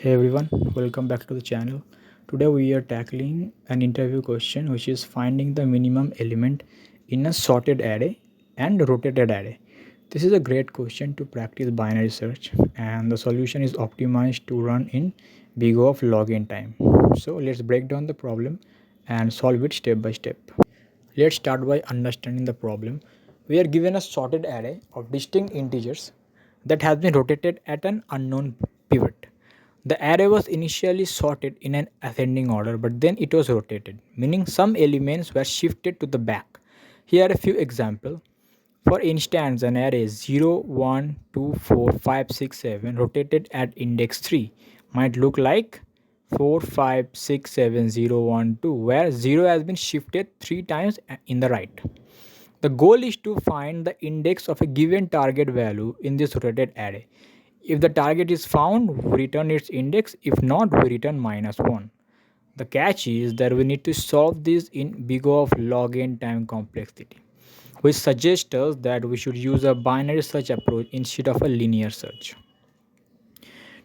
Hey everyone, welcome back to the channel. Today we are tackling an interview question which is finding the minimum element in a sorted array and rotated array. This is a great question to practice binary search and the solution is optimized to run in big O of log n time. So let's break down the problem and solve it step by step. Let's start by understanding the problem. We are given a sorted array of distinct integers that has been rotated at an unknown pivot. The array was initially sorted in an ascending order, but then it was rotated, meaning some elements were shifted to the back. Here are a few examples. For instance, an array 0, 1, 2, 4, 5, 6, 7 rotated at index 3 might look like 4, 5, 6, 7, 0, 1, 2, where 0 has been shifted 3 times in the right. The goal is to find the index of a given target value in this rotated array. If the target is found, we return its index. If not, we return -1. The catch is that we need to solve this in big O of log n time complexity, which suggests us that we should use a binary search approach instead of a linear search.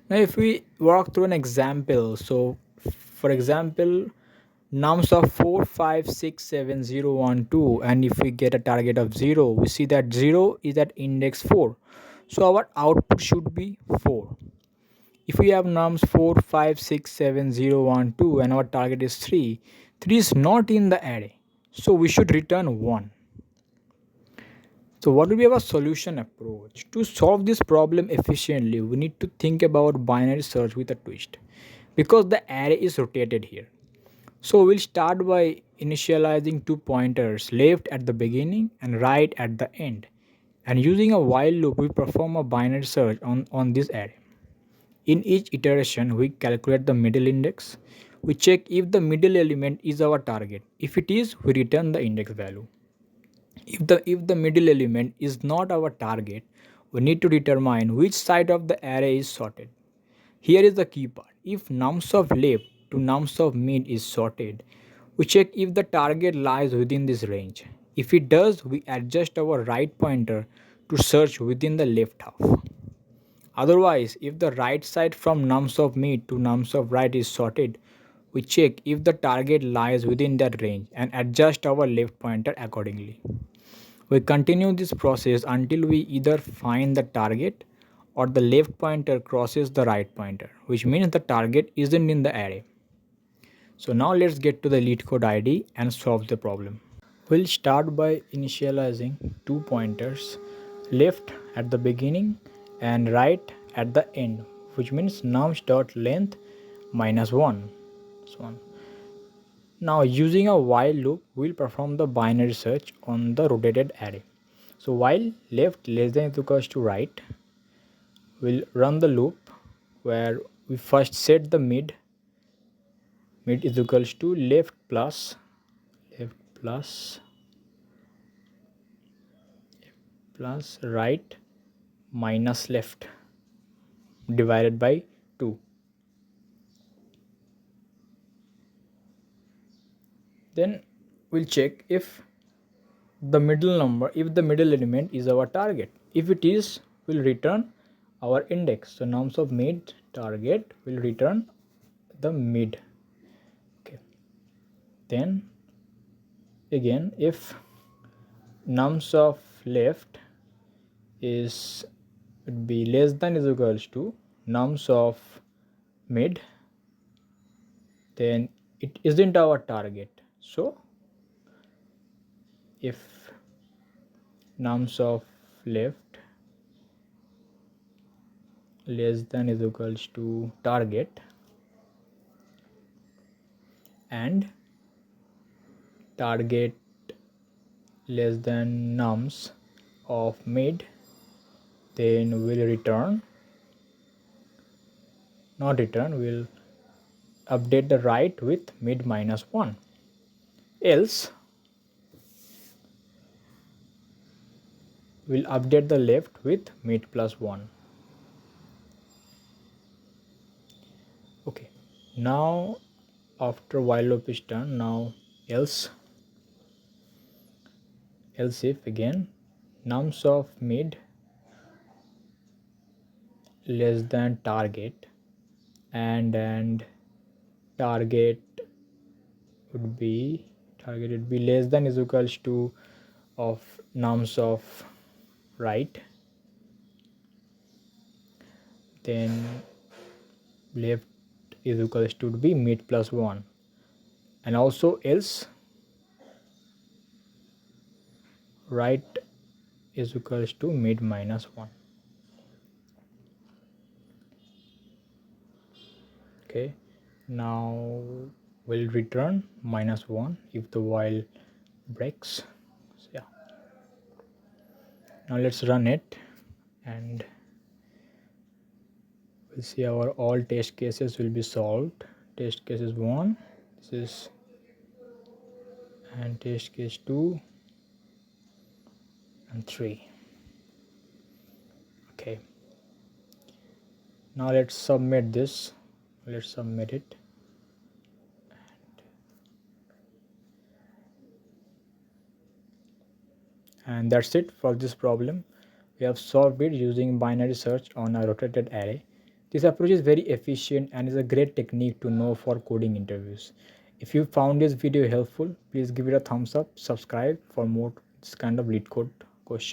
Now, if we walk through an example, so for example, nums of 4, 5, 6, 7, 0, 1, 2, and if we get a target of 0, we see that 0 is at index 4. So our output should be 4. If we have nums 4, 5, 6, 7, 0, 1, 2 and our target is 3, 3 is not in the array. So we should return 1. So what will be our solution approach? To solve this problem efficiently, we need to think about binary search with a twist because the array is rotated here. So we'll start by initializing two pointers, left at the beginning and right at the end. And using a while loop, we perform a binary search on this array. In each iteration, we calculate the middle index. We check if the middle element is our target. If it is, we return the index value. If the middle element is not our target, we need to determine which side of the array is sorted. Here is the key part. If nums of left to nums of mid is sorted, we check if the target lies within this range. If it does, we adjust our right pointer to search within the left half. Otherwise, if the right side from nums of mid to nums of right is sorted, we check if the target lies within that range and adjust our left pointer accordingly. We continue this process until we either find the target or the left pointer crosses the right pointer, which means the target isn't in the array. So now let's get to the LeetCode ID and solve the problem. We'll start by initializing two pointers, left at the beginning and right at the end, which means nums.length -1. Now using a while loop, we'll perform the binary search on the rotated array. So while left less than or equals to right, we'll run the loop where we first set the mid is equals to left plus right minus left divided by 2. Then we'll check if the middle element is our target. If it is, we'll return our index. So nums of mid target will return the mid. Okay. Then again, if nums of left would be less than is equals to nums of mid, then it isn't our target. So if nums of left less than is equals to target and target less than nums of mid, then we'll we'll update the right with mid -1. Else we'll update the left with mid +1. Okay, now after while loop is done, now else if again nums of mid less than target and target would be less than is equals to of nums of right, then left is equals to be mid plus 1, and also else right is equals to mid minus 1. Okay, now we'll return minus 1 if the while breaks. So yeah, now let's run it and we'll see our all test cases will be solved. Test cases 1, this is, and test case 2 and 3. Okay, now let's submit this. Let's submit it. And that's it for this problem. We have solved it using binary search on a rotated array. This approach is very efficient and is a great technique to know for coding interviews. If you found this video helpful, please give it a thumbs up, subscribe for more this kind of LeetCode questions.